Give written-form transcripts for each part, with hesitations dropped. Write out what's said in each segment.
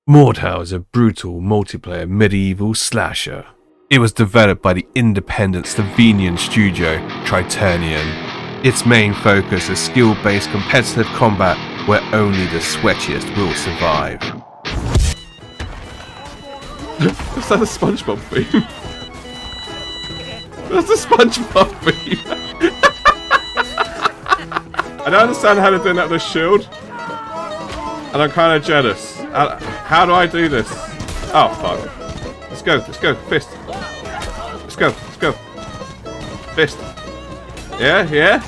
Mordhau is a brutal multiplayer medieval slasher. It was developed by the independent Slovenian studio Tritanian. Its main focus is skill-based competitive combat where only the sweatiest will survive. Is that a SpongeBob theme? That's the SpongeBob theme! I don't understand how they're doing that with a shield. And I'm kind of jealous. How do I do this? Oh, fuck. Let's go, fist. Let's go. Fist. Yeah.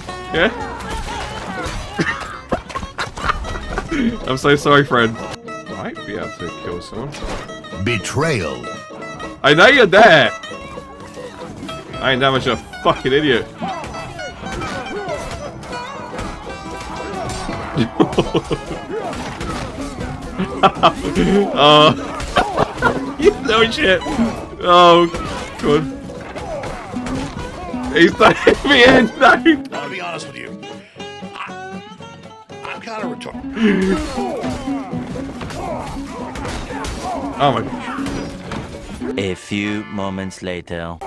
I'm so sorry, friend. Might be able to kill someone. Betrayal. I know you're there! I ain't that much of a fucking idiot. Oh, you know shit. Oh, good. He's letting me in. No. I'll be honest with you. I'm kind of retarded. Oh my God. A few moments later.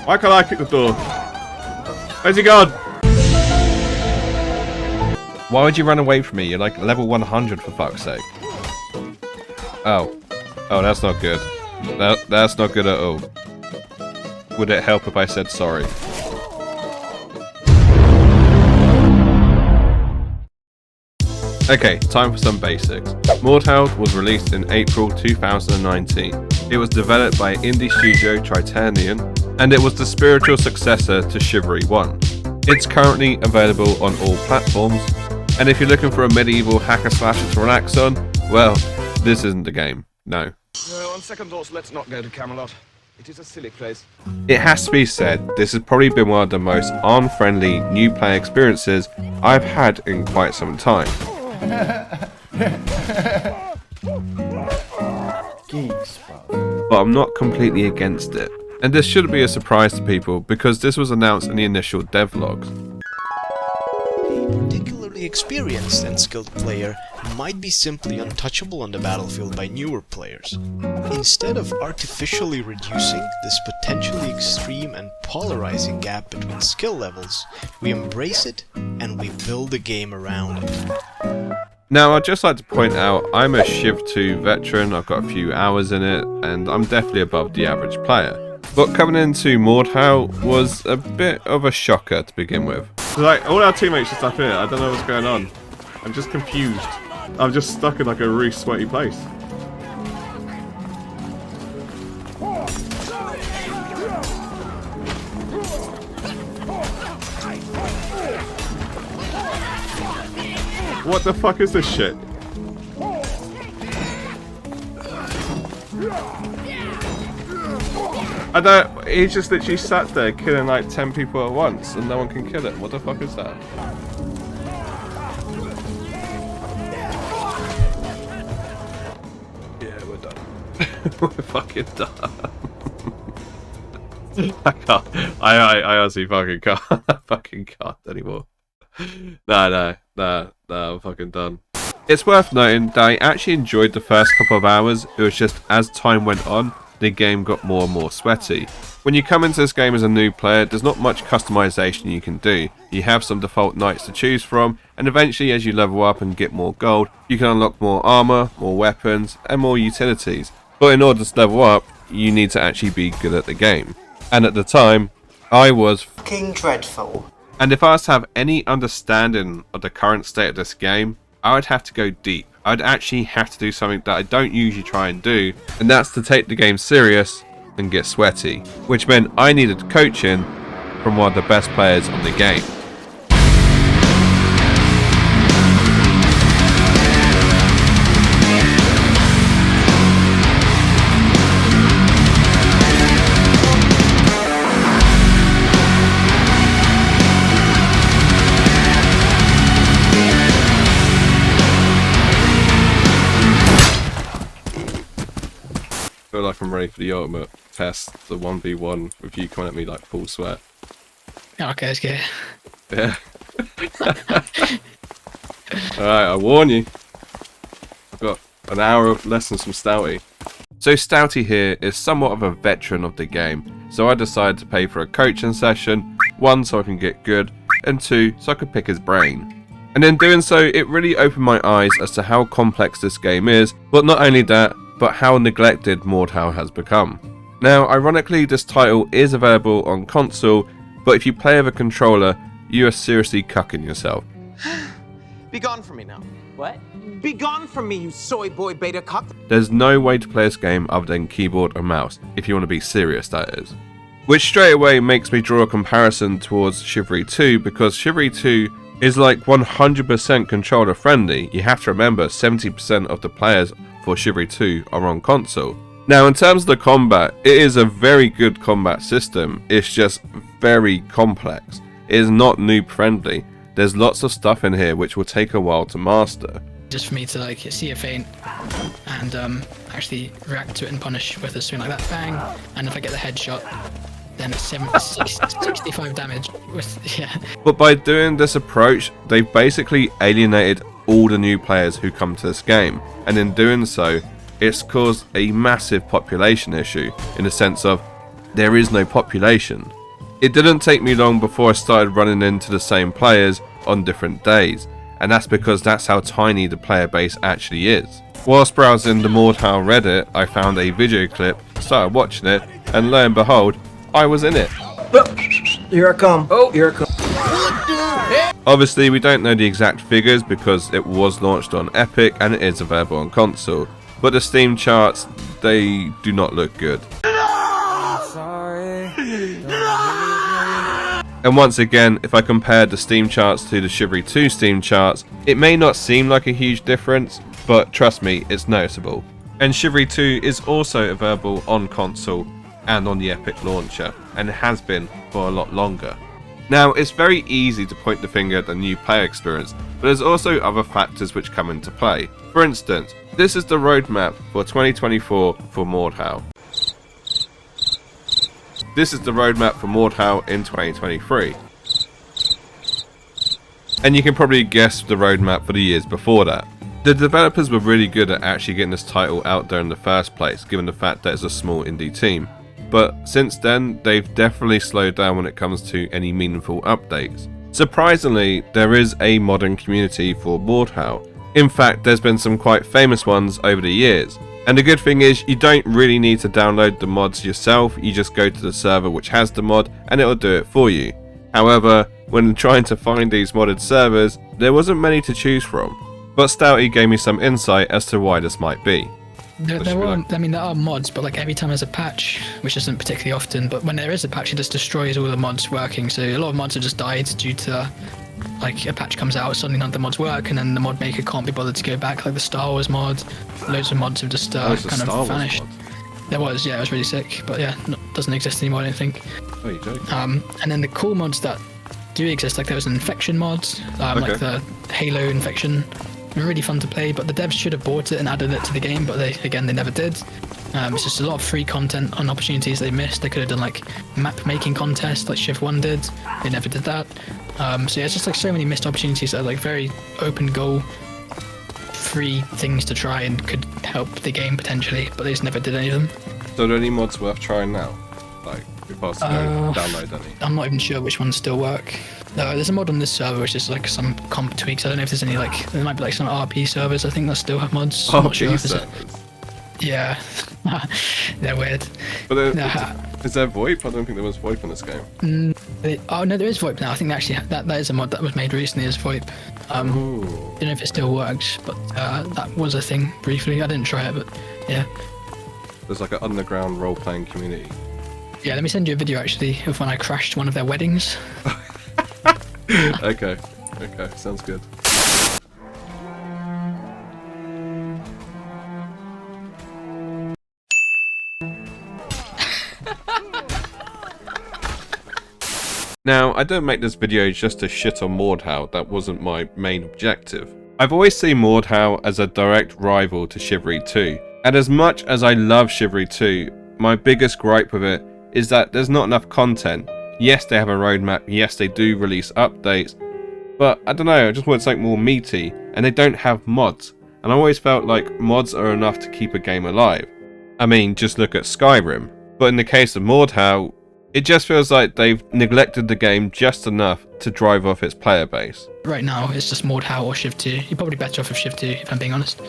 Why can't I kick the door? Where's he gone? Why would you run away from me? You're like level 100 for fuck's sake. Oh, that's not good. That's not good at all. Would it help if I said sorry? Okay, time for some basics. Mordhau was released in April 2019. It was developed by indie studio Tritanian, and it was the spiritual successor to Chivalry 1. It's currently available on all platforms, and if you're looking for a medieval hacker slasher to relax on, well, this isn't the game, no. On second thoughts, let's not go to Camelot. It is a silly place. It has to be said, this has probably been one of the most unfriendly new player experiences I've had in quite some time. But I'm not completely against it. And this shouldn't be a surprise to people because this was announced in the initial devlogs. A particularly experienced and skilled player might be simply untouchable on the battlefield by newer players. Instead of artificially reducing this potentially extreme and polarizing gap between skill levels, we embrace it and we build a game around it. Now, I'd just like to point out, I'm a Civ 2 veteran, I've got a few hours in it, and I'm definitely above the average player. But coming into Mordhau was a bit of a shocker to begin with. Like, all our teammates just up here, I don't know what's going on. I'm just confused. I'm just stuck in like a really sweaty place. What the fuck is this shit? I don't. He just literally sat there killing like 10 people at once and no one can kill him. What the fuck is that? Yeah, we're done. We're fucking done. I can't. I honestly fucking can't. I fucking can't anymore. No, I'm fucking done. It's worth noting that I actually enjoyed the first couple of hours. It was just as time went on, the game got more and more sweaty. When you come into this game as a new player, there's not much customization you can do. You have some default knights to choose from, and eventually as you level up and get more gold, you can unlock more armor, more weapons, and more utilities. But in order to level up, you need to actually be good at the game. And at the time, I was fucking dreadful. And if I was to have any understanding of the current state of this game, I would have to go deep. I would actually have to do something that I don't usually try and do, and that's to take the game serious and get sweaty, which meant I needed coaching from one of the best players on the game. I feel like I'm ready for the ultimate test, the 1v1 with you coming at me like full sweat. Okay, let's get it. Yeah. Alright, I warn you. I've got an hour of lessons from Stouty. So Stouty here is somewhat of a veteran of the game, so I decided to pay for a coaching session, 1 so I can get good, and 2 so I could pick his brain. And in doing so, it really opened my eyes as to how complex this game is, but not only that, but how neglected Mordhau has become. Now, ironically, this title is available on console, but if you play with a controller, you are seriously cucking yourself. Be gone from me now. What? Be gone from me, you soy boy beta cuck. There's no way to play this game other than keyboard and mouse, if you want to be serious, that is. Which straight away makes me draw a comparison towards Chivalry 2, because Chivalry 2 is like 100% controller friendly. You have to remember 70% of the players for Chivalry 2 are on console. Now, in terms of the combat, it is a very good combat system. It's just very complex. It is not noob friendly. There's lots of stuff in here which will take a while to master. Just for me to like see a feint and actually react to it and punish with a swing like that, bang, and if I get the headshot, then it's 65 damage. Yeah. But by doing this approach, they've basically alienated all the new players who come to this game, and in doing so, it's caused a massive population issue in the sense of there is no population. It didn't take me long before I started running into the same players on different days, and that's because that's how tiny the player base actually is. Whilst browsing the Mordhau Reddit, I found a video clip, started watching it, and lo and behold, I was in it. Here I come. Oh, here I come. Obviously, we don't know the exact figures because it was launched on Epic and it is available on console, but the Steam charts, they do not look good. And once again, if I compare the Steam charts to the Chivalry 2 Steam charts, it may not seem like a huge difference, but trust me, it's noticeable. And Chivalry 2 is also available on console and on the Epic launcher, and it has been for a lot longer. Now, it's very easy to point the finger at the new player experience, but there's also other factors which come into play. For instance, this is the roadmap for 2024 for Mordhau. This is the roadmap for Mordhau in 2023. And you can probably guess the roadmap for the years before that. The developers were really good at actually getting this title out there in the first place, given the fact that it's a small indie team. But since then, they've definitely slowed down when it comes to any meaningful updates. Surprisingly, there is a modern community for Mordhau. In fact, there's been some quite famous ones over the years. And the good thing is, you don't really need to download the mods yourself, you just go to the server which has the mod and it'll do it for you. However, when trying to find these modded servers, there wasn't many to choose from. But Stouty gave me some insight as to why this might be. There are mods, but like every time there's a patch, which isn't particularly often, but when there is a patch, it just destroys all the mods working. So a lot of mods have just died due to like a patch comes out, suddenly none of the mods work, and then the mod maker can't be bothered to go back. Like the Star Wars mod, loads of mods have just kind of vanished. There was, yeah, it was really sick, but yeah, doesn't exist anymore, I don't think. Oh, you're joking. And then the cool mods that do exist, like there was an infection mod, like the Halo infection. Really fun to play, but the devs should have bought it and added it to the game, but they never did. It's just a lot of free content and opportunities they missed. They could have done like map making contests like Shiv 1 did. They never did that. So yeah, it's just like so many missed opportunities that are like very open goal, free things to try and could help the game potentially, but they just never did any of them. So are there any mods worth trying now? Like, if I was to go download any? I'm not even sure which ones still work. There's a mod on this server which is like some comp tweaks. I don't know if there's any like, there might be like some RP servers I think that still have mods. I'm not sure if servers? Yeah, they're weird. But is there VoIP? I don't think there was VoIP in this game. Oh no, there is VoIP now. I think actually that is a mod that was made recently as VoIP. I don't know if it still works, but that was a thing briefly. I didn't try it, but yeah. There's like an underground role-playing community. Yeah, let me send you a video actually of when I crashed one of their weddings. Okay, sounds good. Now, I don't make this video just to shit on Mordhau, that wasn't my main objective. I've always seen Mordhau as a direct rival to Chivalry 2, and as much as I love Chivalry 2, my biggest gripe with it is that there's not enough content. Yes, they have a roadmap, yes, they do release updates, But I don't know, I just want something more meaty, and they don't have mods. And I always felt like mods are enough to keep a game alive. I mean, just look at Skyrim. But in the case of Mordhau, it just feels like they've neglected the game just enough to drive off its player base. Right now, it's just Mordhau or Shiv 2. You're probably better off with Shiv 2, if I'm being honest.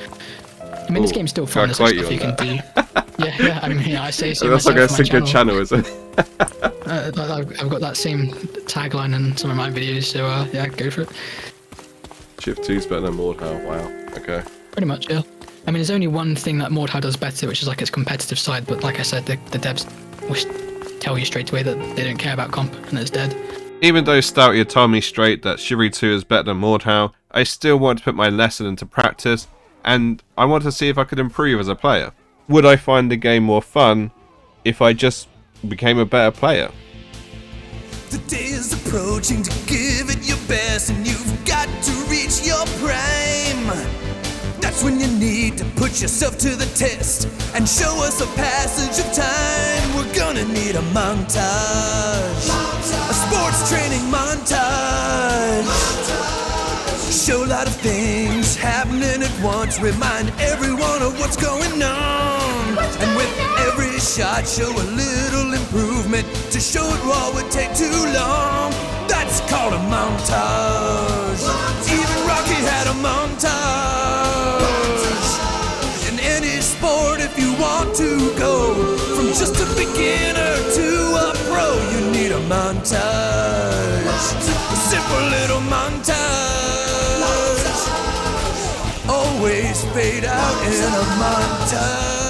I mean, this game's still fun. There's stuff you can do. Yeah, I mean, yeah, I say so. That's like a good channel, is it? I've got that same tagline in some of my videos, so yeah, go for it. Shiv 2's better than Mordhau. Wow. Okay. Pretty much, yeah. I mean, there's only one thing that Mordhau does better, which is like its competitive side. But like I said, the devs will tell you straight away that they don't care about comp and it's dead. Even though Stouty had told me straight that Chivalry 2 is better than Mordhau, I still want to put my lesson into practice, and I want to see if I could improve as a player. Would I find the game more fun if I just became a better player? The day is approaching to give it your best, and you've got to reach your prime. That's when you need to put yourself to the test and show us a passage of time. We're gonna need a montage, a sports training montage. Show a lot of things happening at once, remind everyone of what's going on. And with every shot, show a little improvement. To show it raw would take too long. That's called a montage. Even Rocky had a montage. In any sport, if you want to go from just a beginner to a pro, you need a montage. A simple little montage. Always fade out in a montage.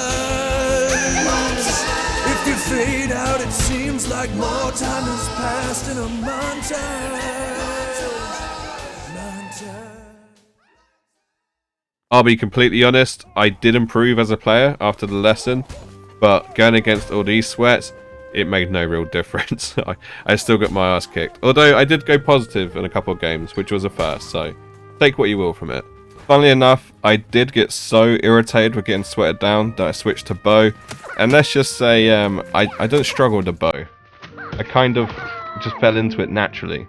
If you fade out, it seems like more time has passed in a montage. I'll be completely honest, I did improve as a player after the lesson, but going against all these sweats, it made no real difference. I still got my ass kicked. Although I did go positive in a couple of games, which was a first, so take what you will from it. Funnily enough, I did get so irritated with getting sweated down that I switched to bow. And let's just say, I don't struggle with the bow. I kind of just fell into it naturally.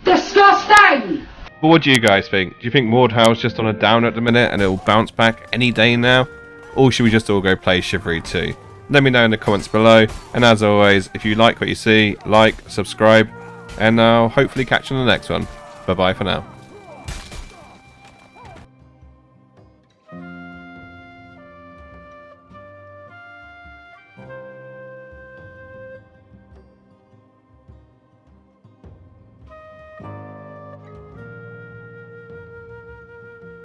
Disgusting! But what do you guys think? Do you think Mordhau's just on a down at the minute and it'll bounce back any day now? Or should we just all go play Chivalry 2? Let me know in the comments below, and as always, if you like what you see, like, subscribe, and I'll hopefully catch you on the next one. Bye bye for now.